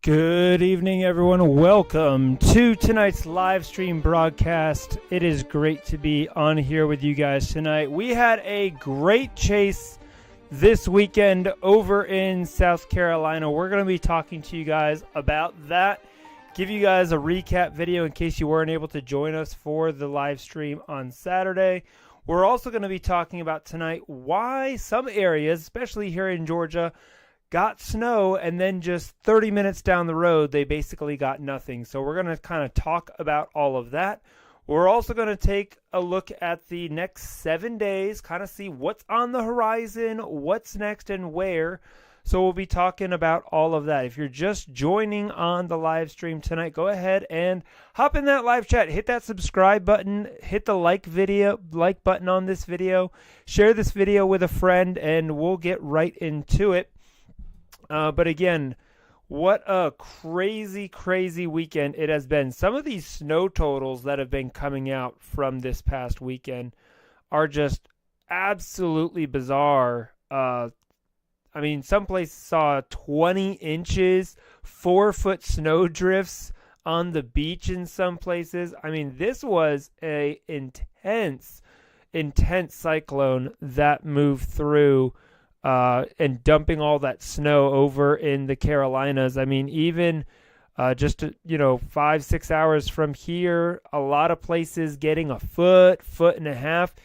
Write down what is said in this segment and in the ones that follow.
Good evening, everyone. Welcome to tonight's live stream broadcast. It is great to be on here with you guys tonight. We had a great chase this weekend over in South Carolina. We're going to be talking to you guys about that. Give you guys a recap video in case you weren't able to join us for the live stream on Saturday. We're also going to be talking about tonight why some areas, especially here in Georgia, got snow, and then just 30 minutes down the road, they basically got nothing. So we're going to kind of talk about all of that. We're also going to take a look at the next 7 days, kind of see what's on the horizon, what's next, and where. So we'll be talking about all of that. If you're just joining on the live stream tonight, go ahead and hop in that live chat. Hit that subscribe button. Hit the like button on this video. Share this video with a friend, and we'll get right into it. But again, what a crazy, crazy weekend it has been. Some of these snow totals that have been coming out from this past weekend are just absolutely bizarre. I mean, some places saw 20 inches, 4-foot snow drifts on the beach in some places. I mean, this was a intense cyclone that moved through and dumping all that snow over in the Carolinas. I mean, even just 5-6 hours from here, a lot of places getting a foot and a half.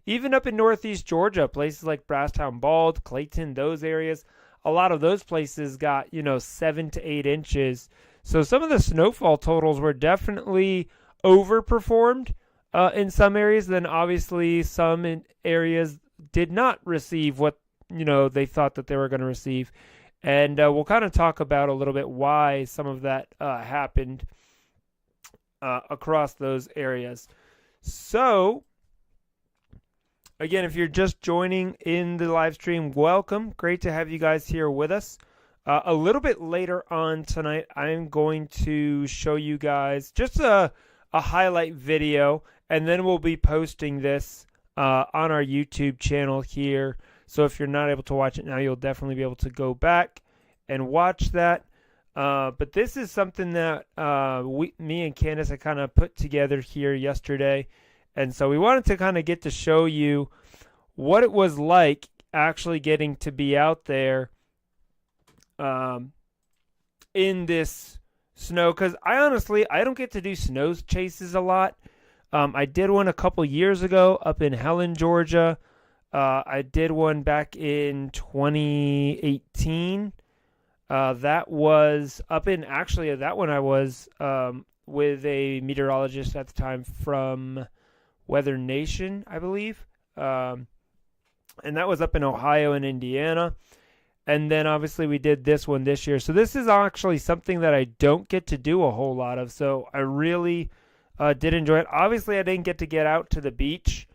Even up in northeast Georgia, places like Brasstown, Bald, Clayton, those areas, a lot of those places got 7 to 8 inches. So some of the snowfall totals were definitely overperformed in some areas. Then obviously some in areas did not receive what they thought that they were going to receive. And we'll kind of talk about a little bit why some of that happened across those areas. So, again, if you're just joining in the live stream, welcome. Great to have you guys here with us. A little bit later on tonight, I'm going to show you guys just a highlight video, and then we'll be posting this on our YouTube channel here. So if you're not able to watch it now, you'll definitely be able to go back and watch that. But this is something that me and Candace had kind of put together here yesterday. And so we wanted to kind of get to show you what it was like actually getting to be out there in this snow. Because I don't get to do snow chases a lot. I did one a couple years ago up in Helen, Georgia. I did one back in 2018. That was up in, that one I was with a meteorologist at the time from Weather Nation, I believe. And that was up in Ohio and Indiana. And then obviously we did this one this year. So this is actually something that I don't get to do a whole lot of. So I really did enjoy it. Obviously I didn't get to get out to the beach.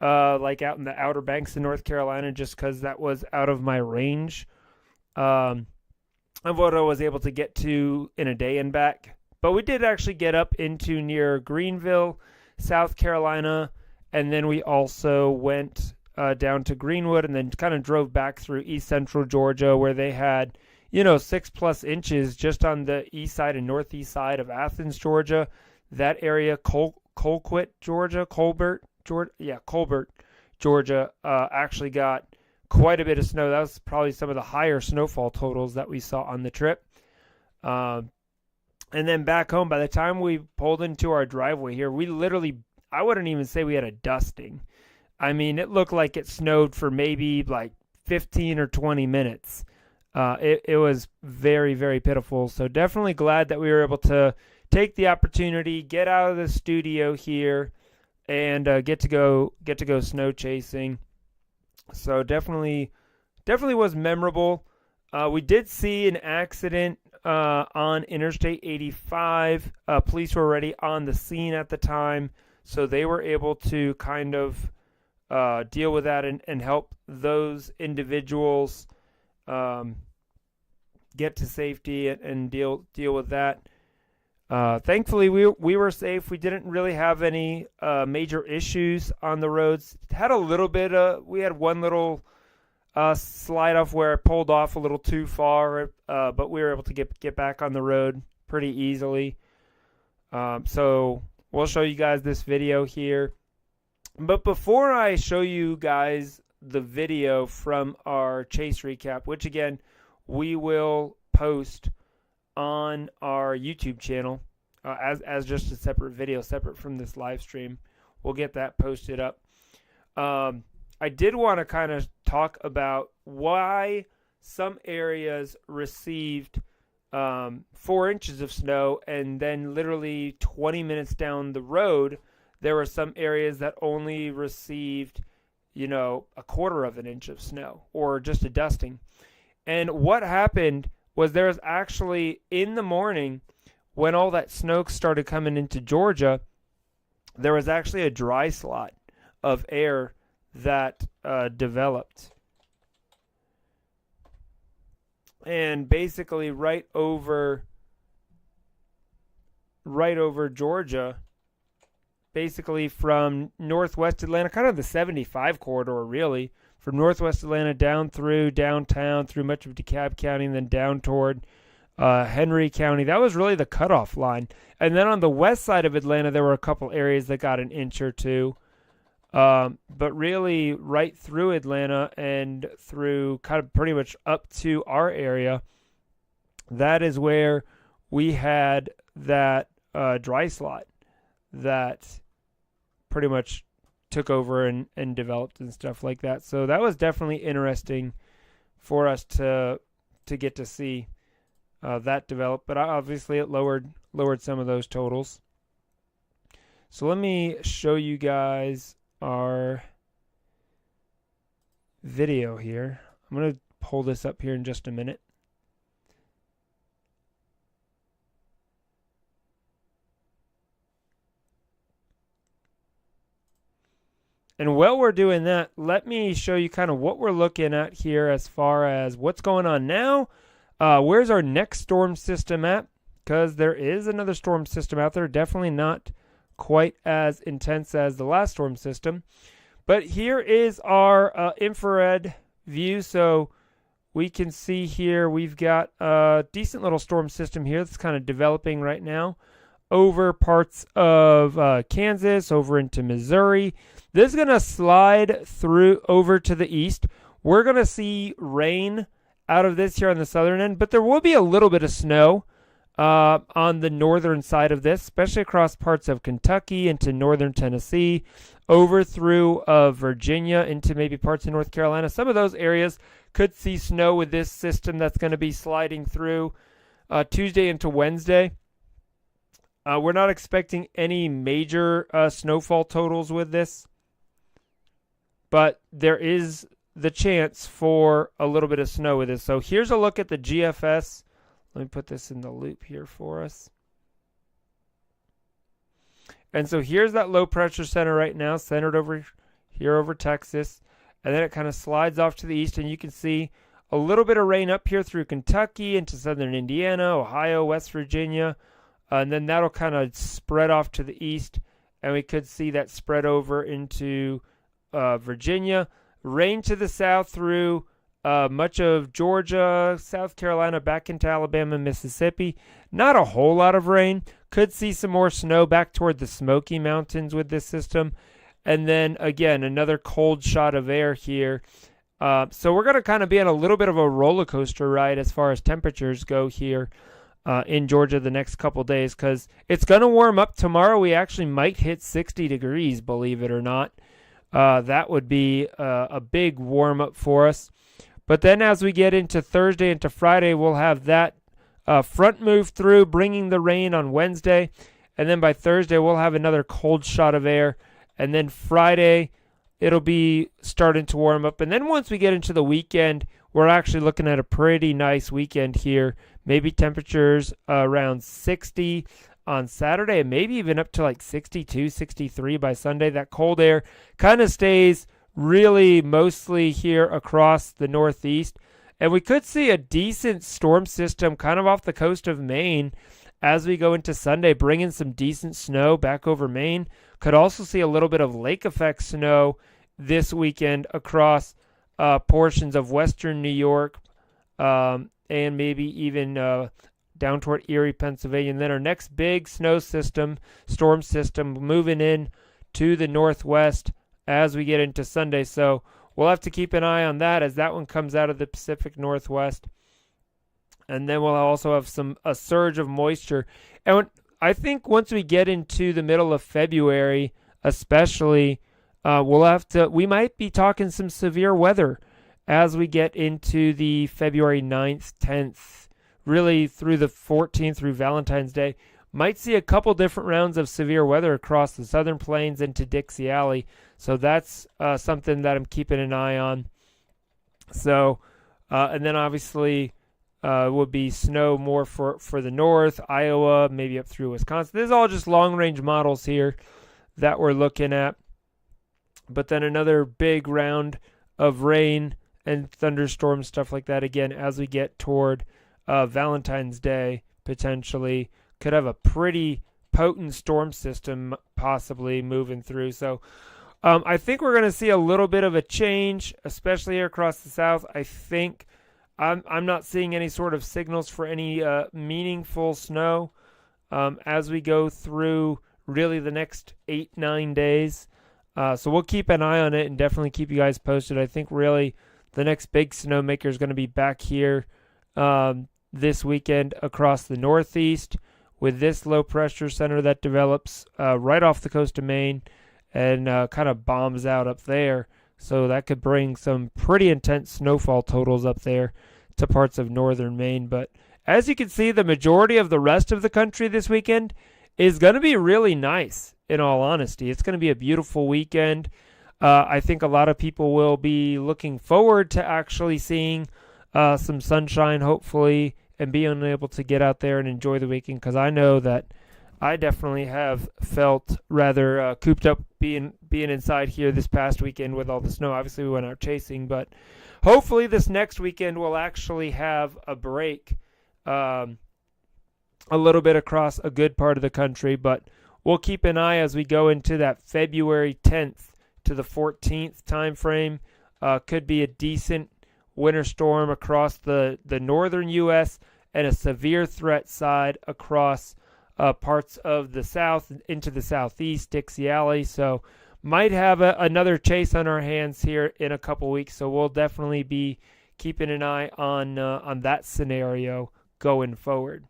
Like out in the Outer Banks of North Carolina, just because that was out of my range of what I was able to get to in a day and back. But we did actually get up into near Greenville, South Carolina, and then we also went down to Greenwood and then kind of drove back through East Central Georgia, where they had 6+ inches just on the east side and northeast side of Athens, Georgia. That area, Colquitt, Georgia, Colbert, Georgia, actually got quite a bit of snow. That was probably some of the higher snowfall totals that we saw on the trip. And then back home, by the time we pulled into our driveway here, I wouldn't even say we had a dusting. I mean, it looked like it snowed for maybe like 15 or 20 minutes. It was very, very pitiful. So definitely glad that we were able to take the opportunity, get out of the studio here, and get to go snow chasing. So definitely was memorable. We did see an accident on Interstate 85. Police were already on the scene at the time, so they were able to kind of deal with that and help those individuals get to safety and deal with that. Thankfully, we were safe. We didn't really have any major issues on the roads. Had a little bit. We had one little slide off where it pulled off a little too far, but we were able to get back on the road pretty easily. So we'll show you guys this video here. But before I show you guys the video from our chase recap, which again we will post on our YouTube channel as just a separate video, separate from this live stream, we'll get that posted up. I did want to kind of talk about why some areas received 4 inches of snow, and then literally 20 minutes down the road, there were some areas that only received, a quarter of an inch of snow or just a dusting. And what happened was there was actually, in the morning, when all that snow started coming into Georgia, there was actually a dry slot of air that developed. And basically right over Georgia, basically from northwest Atlanta, kind of the 75 corridor really, from northwest Atlanta down through downtown, through much of DeKalb County, and then down toward Henry County. That was really the cutoff line. And then on the west side of Atlanta, there were a couple areas that got an inch or two. But really right through Atlanta and through kind of pretty much up to our area, that is where we had that dry slot that pretty much took over and developed and stuff like that. So that was definitely interesting for us to get to see that develop. But obviously it lowered some of those totals. So let me show you guys our video here. I'm going to pull this up here in just a minute. And while we're doing that, let me show you kind of what we're looking at here as far as what's going on now. Where's our next storm system at? Because there is another storm system out there. Definitely not quite as intense as the last storm system. But here is our infrared view. So we can see here we've got a decent little storm system here that's kind of developing right now over parts of Kansas, over into Missouri. This is going to slide through over to the east. We're going to see rain out of this here on the southern end, but there will be a little bit of snow on the northern side of this, especially across parts of Kentucky into northern Tennessee, over through Virginia into maybe parts of North Carolina. Some of those areas could see snow with this system that's going to be sliding through Tuesday into Wednesday. We're not expecting any major snowfall totals with this, but there is the chance for a little bit of snow with this. So here's a look at the GFS. Let me put this in the loop here for us. And so here's that low pressure center right now, centered over here over Texas. And then it kind of slides off to the east, and you can see a little bit of rain up here through Kentucky into southern Indiana, Ohio, West Virginia. And then that'll kind of spread off to the east, and we could see that spread over into Virginia. Rain to the south through much of Georgia, South Carolina, back into Alabama, Mississippi. Not a whole lot of rain. Could see some more snow back toward the Smoky Mountains with this system. And then, again, another cold shot of air here. So we're going to kind of be on a little bit of a roller coaster ride as far as temperatures go here in Georgia the next couple days, because it's going to warm up. Tomorrow we actually might hit 60 degrees, believe it or not. That would be a big warm up for us. But then as we get into Thursday into Friday, we'll have that front move through, bringing the rain on Wednesday. And then by Thursday, we'll have another cold shot of air. And then Friday, it'll be starting to warm up. And then once we get into the weekend, we're actually looking at a pretty nice weekend here. Maybe temperatures around 60 on Saturday, and maybe even up to like 62, 63 by Sunday. That cold air kind of stays really mostly here across the Northeast. And we could see a decent storm system kind of off the coast of Maine as we go into Sunday, bringing some decent snow back over Maine. Could also see a little bit of lake effect snow this weekend across portions of western New York, and maybe even down toward Erie, Pennsylvania. And then our next big storm system, moving in to the northwest as we get into Sunday. So we'll have to keep an eye on that as that one comes out of the Pacific Northwest. And then we'll also have a surge of moisture. And I think once we get into the middle of February, especially, we might be talking some severe weather as we get into the February 9th, 10th, really through the 14th through Valentine's Day. Might see a couple different rounds of severe weather across the southern plains into Dixie Alley. So that's something that I'm keeping an eye on. So, and then obviously would be snow more for the north, Iowa, maybe up through Wisconsin. This is all just long-range models here that we're looking at. But then another big round of rain and thunderstorms, stuff like that, again, as we get toward Valentine's Day, potentially. Could have a pretty potent storm system possibly moving through. So I think we're going to see a little bit of a change, especially here across the south. I think I'm not seeing any sort of signals for any meaningful snow as we go through really the next 8-9 days. So we'll keep an eye on it and definitely keep you guys posted. I think really the next big snowmaker is going to be back here this weekend across the Northeast with this low pressure center that develops right off the coast of Maine and kind of bombs out up there. So that could bring some pretty intense snowfall totals up there to parts of northern Maine. But as you can see, the majority of the rest of the country this weekend is going to be really nice, in all honesty. It's going to be a beautiful weekend. I think a lot of people will be looking forward to actually seeing some sunshine, hopefully, and being able to get out there and enjoy the weekend, because I know that I definitely have felt rather cooped up being inside here this past weekend with all the snow. Obviously, we went out chasing, but hopefully this next weekend we'll actually have a break a little bit across a good part of the country. But we'll keep an eye as we go into that February 10th to the 14th time frame. Could be a decent winter storm across the northern U.S. and a severe threat side across parts of the south into the southeast, Dixie Alley. So might have another chase on our hands here in a couple weeks. So we'll definitely be keeping an eye on that scenario going forward.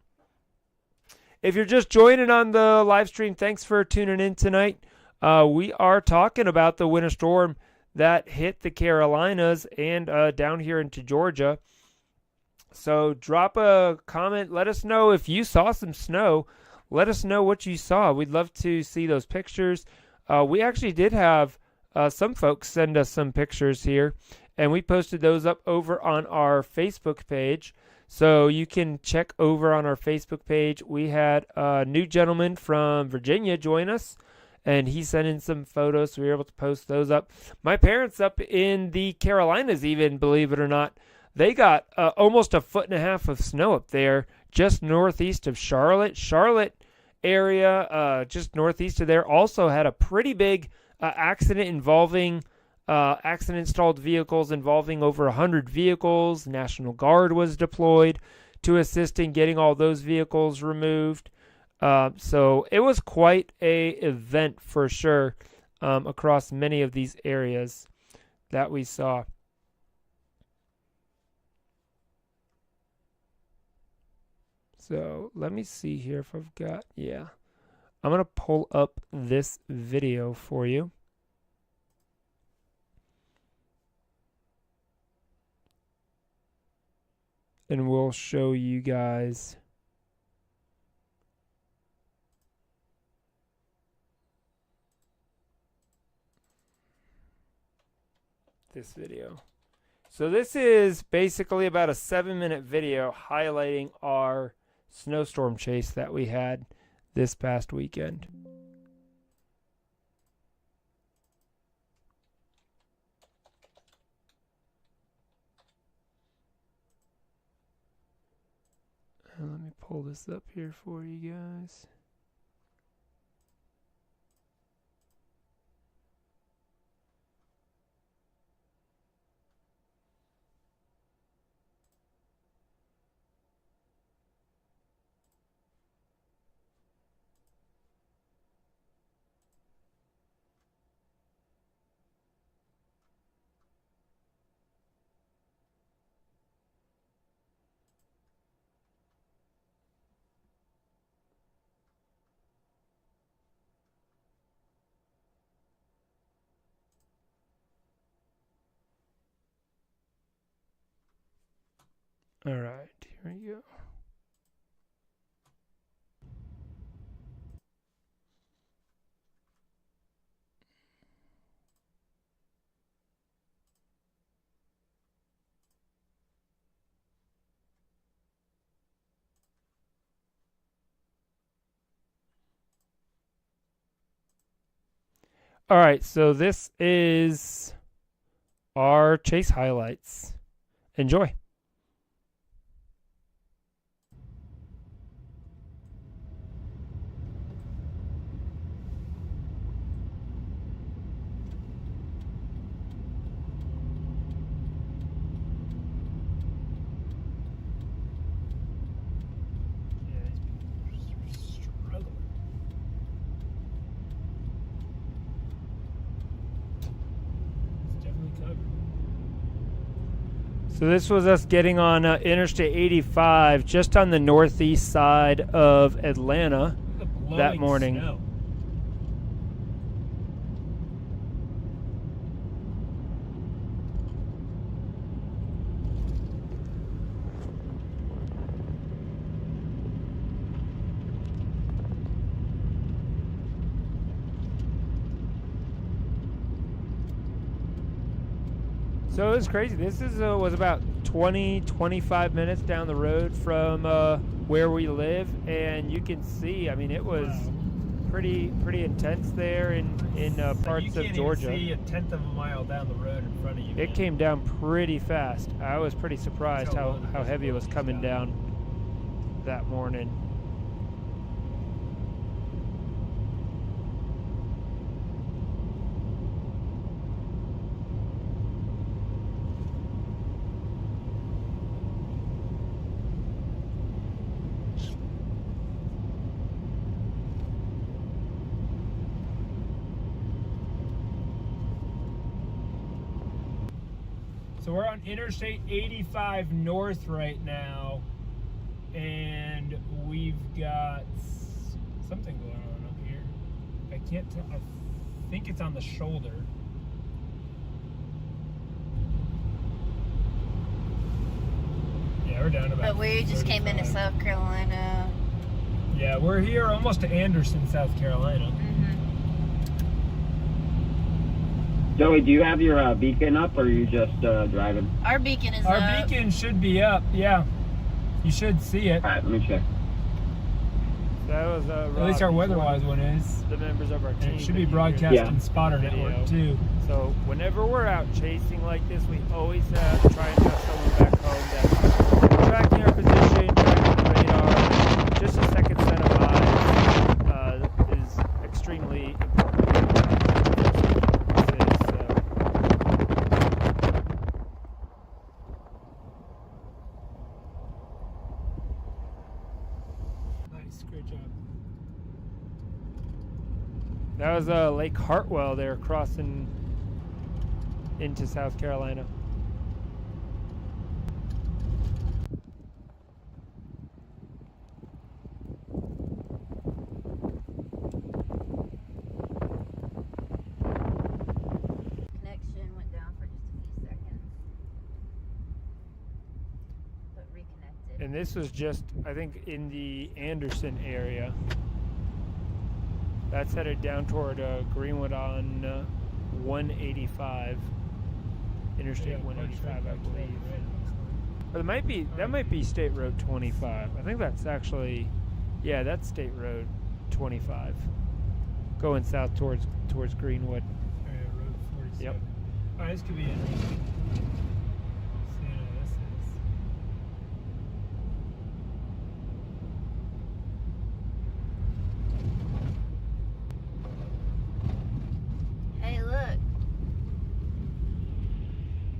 If you're just joining on the live stream, thanks for tuning in tonight. We are talking about the winter storm that hit the Carolinas and down here into Georgia. So drop a comment. Let us know if you saw some snow. Let us know what you saw. We'd love to see those pictures. We actually did have some folks send us some pictures here, and we posted those up over on our Facebook page. So you can check over on our Facebook page. We had a new gentleman from Virginia join us, and he sent in some photos, so we were able to post those up. My parents up in the Carolinas, even, believe it or not, they got almost 1.5 feet of snow up there, just northeast of Charlotte. Charlotte area, just northeast of there, also had a pretty big accident involving accident-stalled vehicles involving over 100 vehicles. National Guard was deployed to assist in getting all those vehicles removed. So it was quite a event for sure across many of these areas that we saw. So let me see here if I've got, yeah. I'm going to pull up this video for you. And we'll show you guys this video. So this is basically about a 7-minute video highlighting our snowstorm chase that we had this past weekend. And let me pull this up here for you guys. All right, here we go. All right, so this is our chase highlights. Enjoy. So this was us getting on Interstate 85 just on the northeast side of Atlanta that morning. Snow. So it was crazy. This is was about 25 minutes down the road from where we live, and you can see. I mean, it was pretty intense there in parts of Georgia. You can't even see a tenth of a mile down the road in front of you. It came down pretty fast. I was pretty surprised how heavy it was coming down that morning. So we're on Interstate 85 North right now, and we've got something going on up here. I can't tell. I think it's on the shoulder. Yeah, we're down about. But we just 35. Came into South Carolina. Yeah, we're here almost to Anderson, South Carolina. Joey, do you have your beacon up, or are you just driving? Our beacon is up. Our beacon should be up, yeah. You should see it. All right, let me check. That was at least our weather-wise one is. The members of our team. And it should be broadcast in Spotter Network, too. So whenever we're out chasing like this, we always try and have someone back home that's tracking our position, tracking the radar. Just a second set of eyes is extremely important. Great job. That was Lake Hartwell there crossing into South Carolina. Connection went down for just a few seconds, but reconnected. And this was just, I think, in the Anderson area. That's headed down toward Greenwood on 185, Interstate 185, I believe. But that might be State Road 25. I think that's actually, yeah, that's State Road 25, going south towards Greenwood. Oh, yeah, Road 47. Yep. Oh, this could be interesting.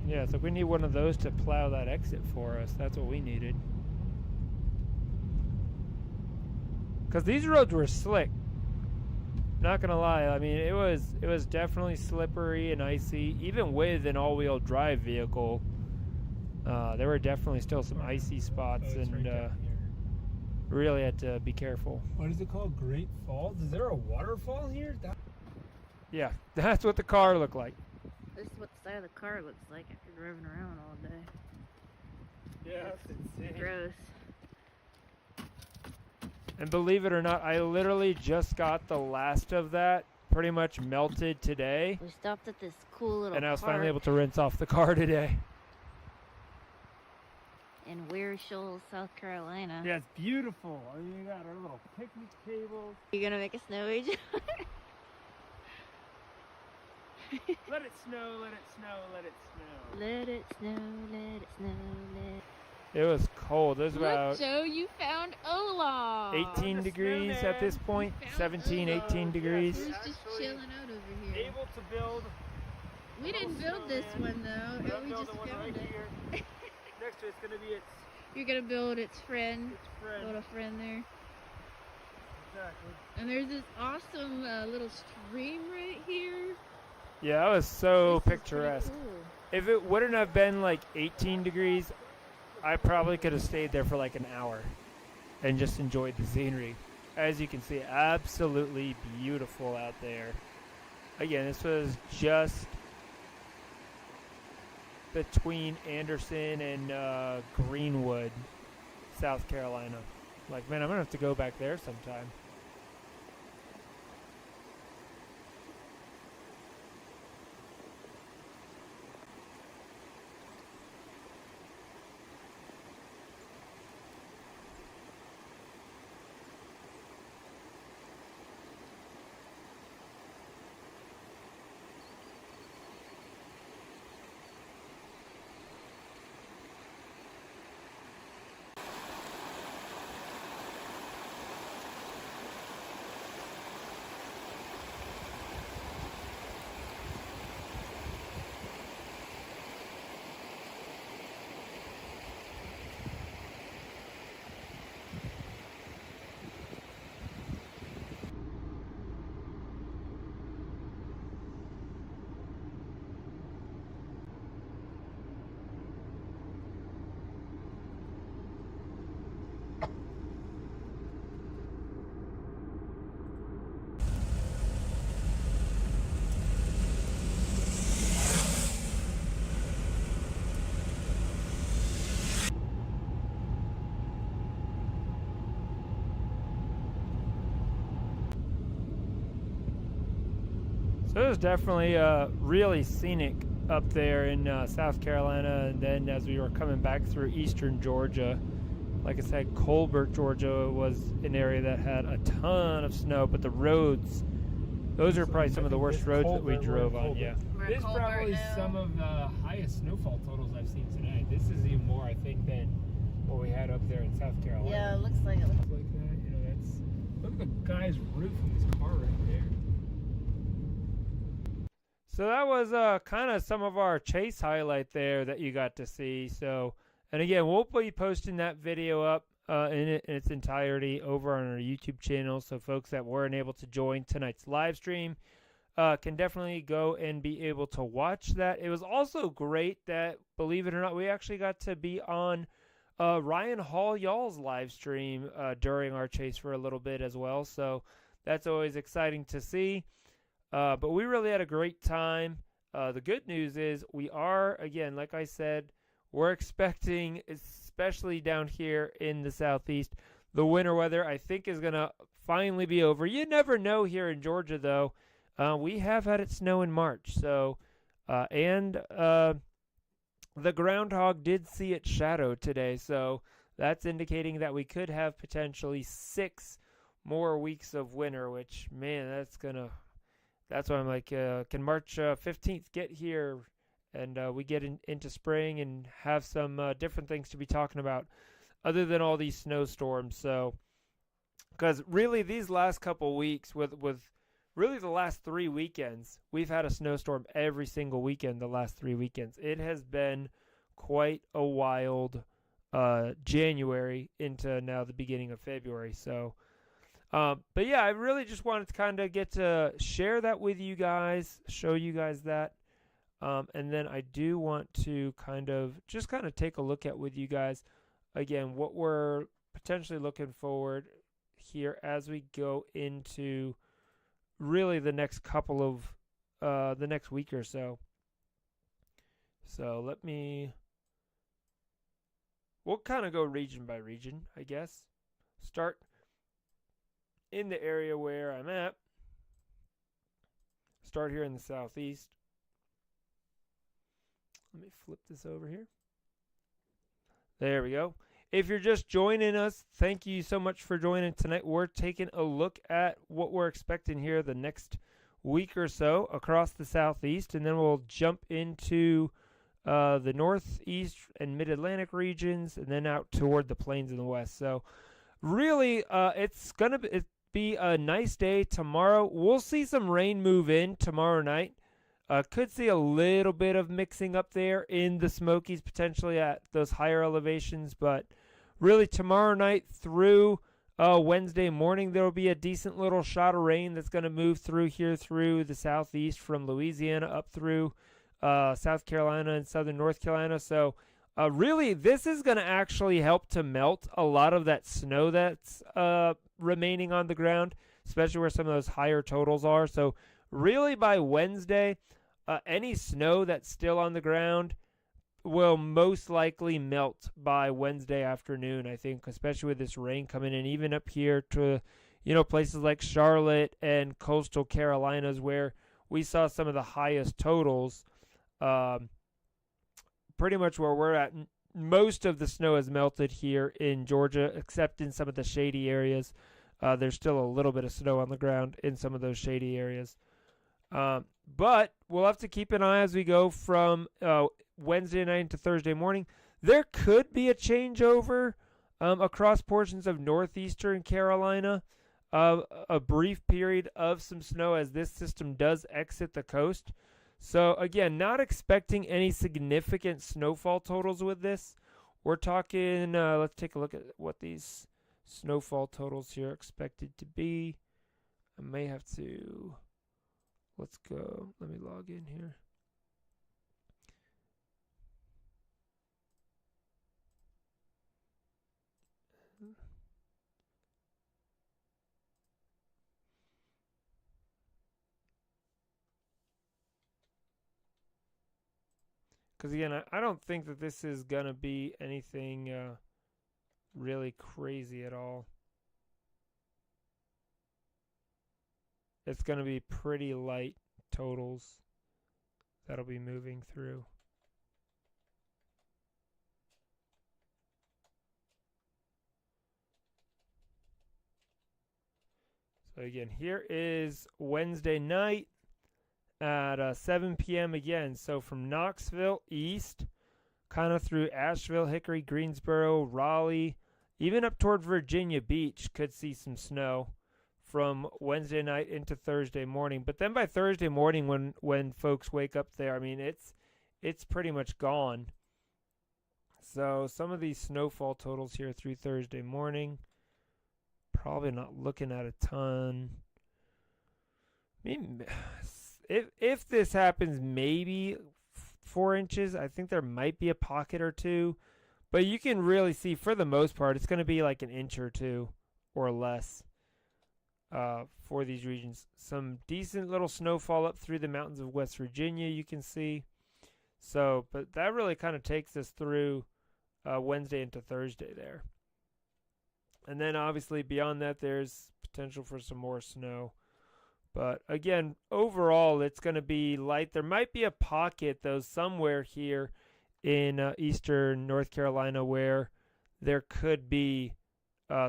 Yeah, so we need one of those to plow that exit for us. That's what we needed. Because these roads were slick. Not gonna lie, I mean it was definitely slippery and icy. Even with an all-wheel drive vehicle, there were definitely still some icy spots, and really had to be careful. What is it called? Great Falls? Is there a waterfall here? Yeah, that's what the car looked like. This is what the side of the car looks like after driving around all day. Yeah, that's insane. Gross. And believe it or not, I literally just got the last of that pretty much melted today. We stopped at this cool little And I was park finally able to rinse off the car today. in Weir Shoals, South Carolina. Yeah, it's beautiful. I mean, you got our little picnic tables. You gonna make a snow agent? Let it snow, let it snow, let it snow. Let it snow, let it snow, let it... It was cold. It was Look, about Joe, you found Olaf. 18 degrees at this point. 17, 18 degrees. He was just chilling out over here. Able to build. We didn't build this one though. We just found it. here. Next to it's going to be its You're gonna build its friend. friend. Little friend there. Exactly. And there's this awesome little stream right here. Yeah, that was so This is pretty picturesque. cool. If it wouldn't have been like 18 degrees, I probably could have stayed there for like an hour and just enjoyed the scenery. As you can see, absolutely beautiful out there. Again, this was just between Anderson and Greenwood, South Carolina. Like, man, I'm going to have to go back there sometime. So it was definitely really scenic up there in South Carolina, and then as we were coming back through eastern Georgia, like I said, Colbert, Georgia was an area that had a ton of snow, but the roads, those are probably some of the worst roads that we drove on. Yeah, We're this is probably now. some of the highest snowfall totals I've seen tonight. This is even more, I think, than what we had up there in South Carolina. Yeah, it looks like it. Stuff like that, you know, that's, look at the guy's roof on this car right there. So that was kind of some of our chase highlight there that you got to see. So, and again, we'll be posting that video up in its entirety over on our YouTube channel. So folks that weren't able to join tonight's live stream can definitely go and be able to watch that. It was also great that, believe it or not, we actually got to be on Ryan Hall Y'all's live stream during our chase for a little bit as well. So that's always exciting to see. But we really had a great time. The good news is we are, again, like I said, we're expecting, especially down here in the southeast, the winter weather I think is going to finally be over. You never know here in Georgia, though. We have had it snow in March. So, and the groundhog did see its shadow today. So that's indicating that we could have potentially 6 more weeks of winter, which, man, that's why I'm like, can March 15th get here and we get into spring and have some different things to be talking about other than all these snowstorms. So, because really these last couple weeks with really the last 3 weekends, we've had a snowstorm every single weekend the last 3 weekends. It has been quite a wild January into now the beginning of February. So, but yeah, I really just wanted to kind of get to share that with you guys, show you guys that. And then I do want to kind of take a look at with you guys, again, what we're potentially looking forward here as we go into really the next couple of, the next week or so. So let me we'll kind of go region by region, I guess. Start in the area where I'm at. Start here in the southeast. Let me flip this over here. There we go. If you're just joining us, thank you so much for joining tonight. We're taking a look at what we're expecting here the next week or so across the southeast, and then we'll jump into the northeast and mid-Atlantic regions, and then out toward the plains in the west. So really, it's going to be a nice day tomorrow. We'll see some rain move in tomorrow night. Could see a little bit of mixing up there in the Smokies, potentially at those higher elevations, but really tomorrow night through Wednesday morning, there will be a decent little shot of rain that's going to move through here through the southeast from Louisiana up through South Carolina and southern North Carolina. So really, this is going to actually help to melt a lot of that snow that's remaining on the ground, especially where some of those higher totals are. So really, by Wednesday, any snow that's still on the ground will most likely melt by Wednesday afternoon, I think, especially with this rain coming in, even up here to, places like Charlotte and coastal Carolinas where we saw some of the highest totals. Pretty much where we're at, most of the snow has melted here in Georgia, except in some of the shady areas. There's still a little bit of snow on the ground in some of those shady areas. But we'll have to keep an eye as we go from Wednesday night into Thursday morning. There could be a changeover across portions of northeastern Carolina, a brief period of some snow as this system does exit the coast. So, again, not expecting any significant snowfall totals with this. We're talking, let's take a look at what these snowfall totals here are expected to be. I may have to... Let's go. Let me log in here. Because again, I don't think that this is going to be anything really crazy at all. It's going to be pretty light totals that'll be moving through. So again, here is Wednesday night at 7 p.m. again. So from Knoxville east, kind of through Asheville, Hickory, Greensboro, Raleigh, even up toward Virginia Beach could see some snow from Wednesday night into Thursday morning. But then by Thursday morning when folks wake up there, I mean, it's pretty much gone. So some of these snowfall totals here through Thursday morning, probably not looking at a ton. I mean, if this happens, maybe 4 inches. I think there might be a pocket or two. But you can really see, for the most part, it's going to be like an inch or two or less for these regions. Some decent little snowfall up through the mountains of West Virginia, you can see. So, but that really kind of takes us through Wednesday into Thursday there. And then obviously beyond that, there's potential for some more snow. But again, overall, it's going to be light. There might be a pocket, though, somewhere here in eastern North Carolina where there could be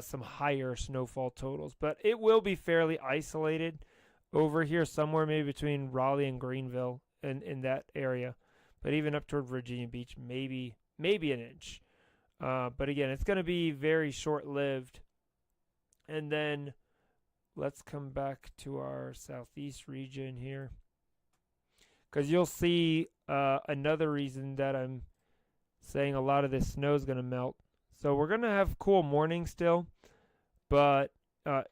some higher snowfall totals. But it will be fairly isolated over here somewhere maybe between Raleigh and Greenville in that area. But even up toward Virginia Beach, maybe an inch. But again, it's going to be very short-lived. And then let's come back to our southeast region here. Because you'll see another reason that I'm saying a lot of this snow is going to melt. So we're going to have cool mornings still. But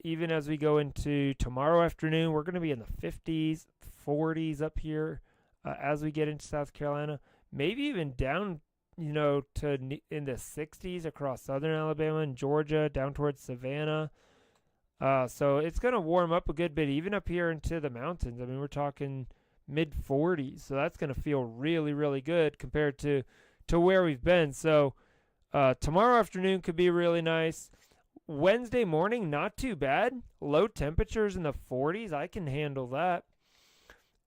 even as we go into tomorrow afternoon, we're going to be in the 50s, 40s up here as we get into South Carolina. Maybe even down, to in the 60s across southern Alabama and Georgia, down towards Savannah. So it's going to warm up a good bit, even up here into the mountains. I mean, we're talking mid-40s, so that's going to feel really, really good compared to where we've been. So Tomorrow afternoon could be really nice. Wednesday morning, not too bad. Low temperatures in the 40s. I can handle that.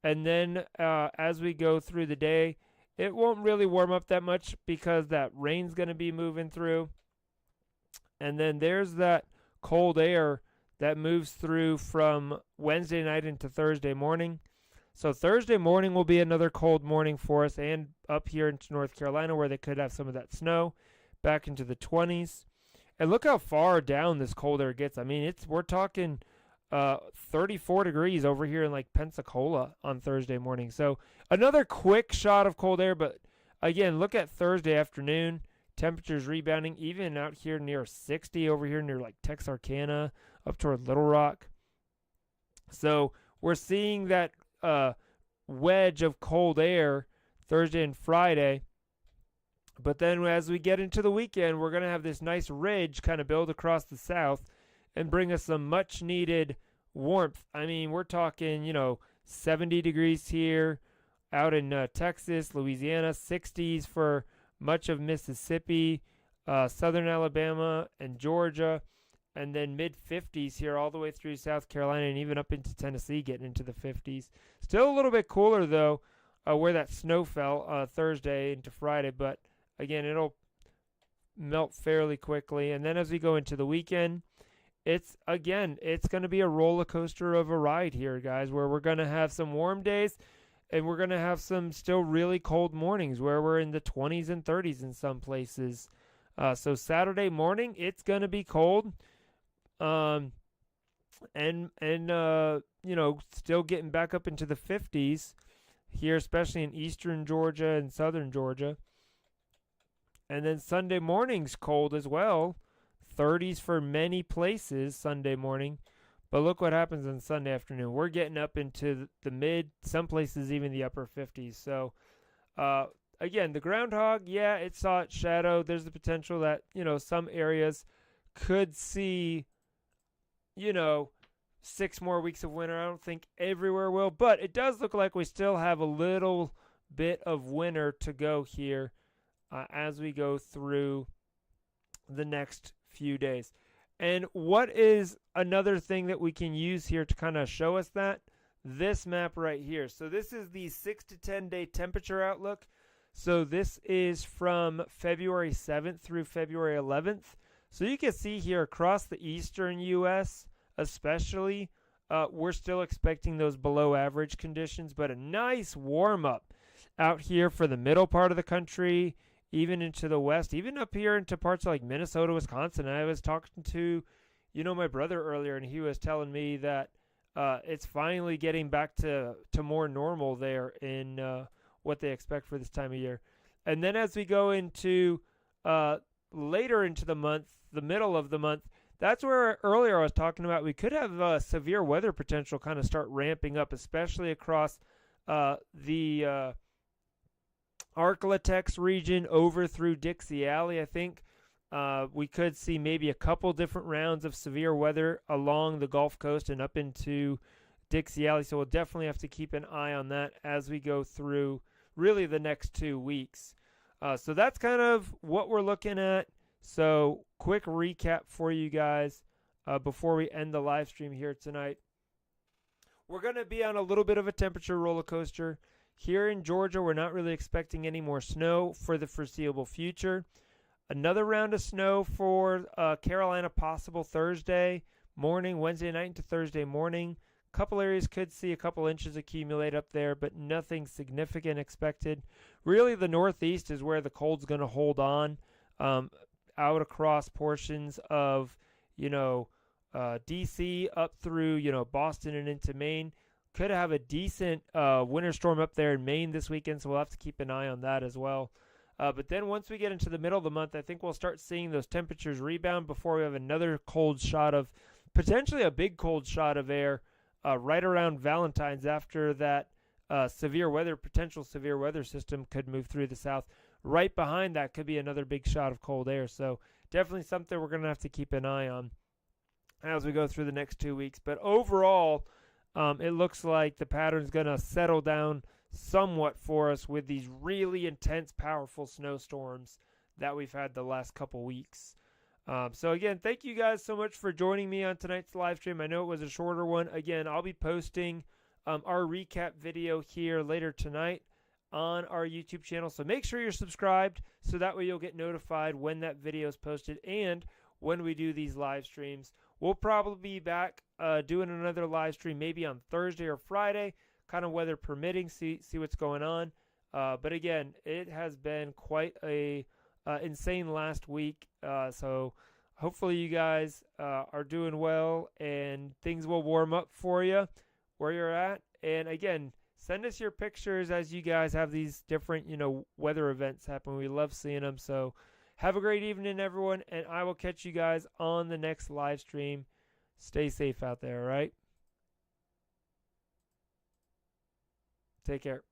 And then as we go through the day, it won't really warm up that much because that rain's going to be moving through. And then there's that cold air that moves through from Wednesday night into Thursday morning. So Thursday morning will be another cold morning for us, and up here into North Carolina where they could have some of that snow back into the 20s. And look how far down this cold air gets. I mean, we're talking 34 degrees over here in like Pensacola on Thursday morning. So another quick shot of cold air, but again, look at Thursday afternoon. Temperatures rebounding even out here near 60 over here near like Texarkana up toward Little Rock. So we're seeing that wedge of cold air Thursday and Friday. But then as we get into the weekend, we're going to have this nice ridge kind of build across the south and bring us some much needed warmth. I mean, we're talking, 70 degrees here out in Texas, Louisiana, 60s for much of Mississippi, southern Alabama, and Georgia, and then mid-50s here all the way through South Carolina and even up into Tennessee, getting into the 50s. Still a little bit cooler, though, where that snow fell Thursday into Friday, but again, it'll melt fairly quickly. And then as we go into the weekend, it's going to be a roller coaster of a ride here, guys, where we're going to have some warm days and we're going to have some still really cold mornings where we're in the 20s and 30s in some places. So Saturday morning, it's going to be cold. And still getting back up into the 50s here, especially in eastern Georgia and southern Georgia. And then Sunday morning's cold as well. 30s for many places Sunday morning. But look what happens on Sunday afternoon. We're getting up into the mid, some places even the upper 50s. So, again, the groundhog, yeah, it saw its shadow. There's the potential that, some areas could see, 6 more weeks of winter. I don't think everywhere will. But it does look like we still have a little bit of winter to go here as we go through the next few days. And what is another thing that we can use here to kind of show us that? This map right here. So this is the 6 to 10 day temperature outlook. So this is from February 7th through February 11th. So you can see here across the eastern U.S. especially, we're still expecting those below average conditions, but a nice warm up out here for the middle part of the country, even into the west, even up here into parts like Minnesota, Wisconsin. I was talking to, my brother earlier, and he was telling me that it's finally getting back to more normal there in what they expect for this time of year. And then as we go into later into the month, the middle of the month, that's where earlier I was talking about we could have severe weather potential kind of start ramping up, especially across the Arklatex region over through Dixie Alley. I think we could see maybe a couple different rounds of severe weather along the Gulf Coast and up into Dixie Alley. So we'll definitely have to keep an eye on that as we go through really the next 2 weeks. So that's kind of what we're looking at. So quick recap for you guys before we end the live stream here tonight. We're going to be on a little bit of a temperature roller coaster. Here in Georgia, we're not really expecting any more snow for the foreseeable future. Another round of snow for Carolina possible Thursday morning, Wednesday night into Thursday morning. A couple areas could see a couple inches accumulate up there, but nothing significant expected. Really, the Northeast is where the cold's going to hold on out across portions of, D.C. up through, Boston and into Maine. Could have a decent winter storm up there in Maine this weekend, so we'll have to keep an eye on that as well. But then once we get into the middle of the month, I think we'll start seeing those temperatures rebound before we have another cold shot of, potentially a big cold shot of air right around Valentine's after that potential severe weather system could move through the south. Right behind that could be another big shot of cold air. So definitely something we're going to have to keep an eye on as we go through the next 2 weeks. But overall, it looks like the pattern's going to settle down somewhat for us with these really intense, powerful snowstorms that we've had the last couple weeks. So again, thank you guys so much for joining me on tonight's live stream. I know it was a shorter one. Again, I'll be posting our recap video here later tonight on our YouTube channel. So make sure you're subscribed so that way you'll get notified when that video is posted and when we do these live streams. We'll probably be back doing another live stream maybe on Thursday or Friday, kind of weather permitting, see what's going on. But again, it has been quite a insane last week. So hopefully you guys are doing well and things will warm up for you where you're at. And again, send us your pictures as you guys have these different, weather events happen. We love seeing them. So have a great evening, everyone. And I will catch you guys on the next live stream. Stay safe out there, all right? Take care.